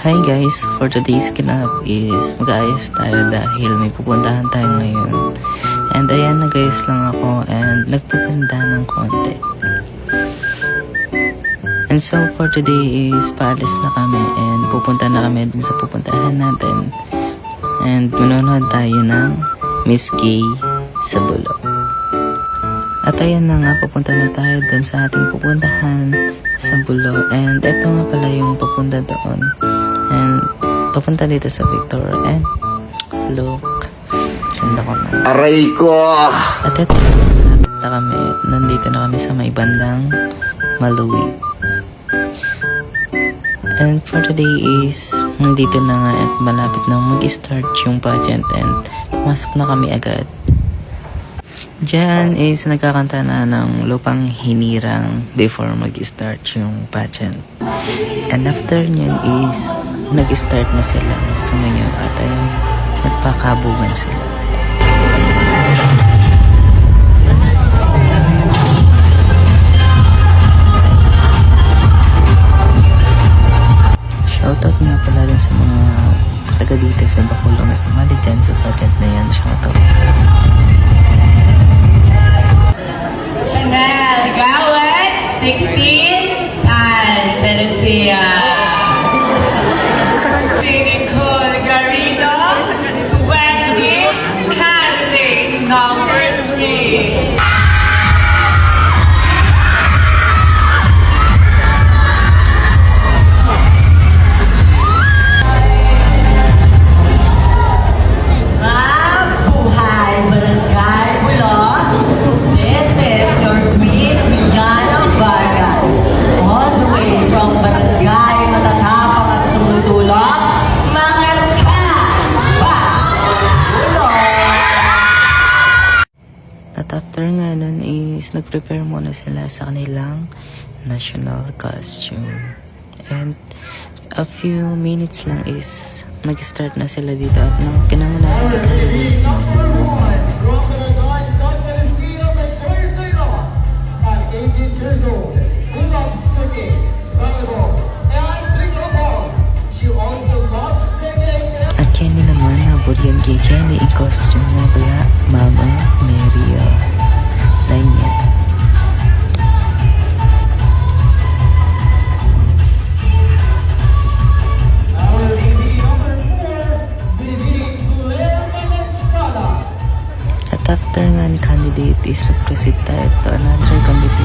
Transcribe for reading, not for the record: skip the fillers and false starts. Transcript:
Hi guys, for today's kinap is mag-aayos tayo dahil may pupuntahan tayo ngayon. And ayan, nag-ayos lang ako and nagpaganda ng konti. And so for today is paalis na kami and pupunta na kami dun sa pupuntahan natin. And manonood tayo ng Miss Gay sa Bulo. At ayan na nga, pupunta na tayo dun sa ating pupuntahan sa Bulo. And eto nga pala yung pupunta doon. And papunta dito sa Victor. And look, ganda ko na. Aray ko! At eto na kami. Nandito na kami sa may bandang Maluwi. And for today is nandito na nga at malapit na mag-start yung pageant. And pumasok na kami agad. Diyan is nagkakanta na ng Lupang Hinirang before mag-start yung pageant. And after nyan is nag-start na sila sumayaw at ayun, nagpakabugan sila. Shoutout nga pala din sa mga taga dito sa Bacolod na sumali dyan sa pageant na yan. Shoutout. Chanel Gawad, 16, Santa Lucia. Nicole Garrido, 20, candidate number 3. At after nga nun is nag-prepare muna sila sa kanilang national costume. And a few minutes lang is nag-start na sila dito at nang pinangunahan ng candidate at Kenny naman, habol yan kay Kenny in costume na pala Mama Mary Daniel. At after nga ni candidate is nag-proceed tayo to another competition.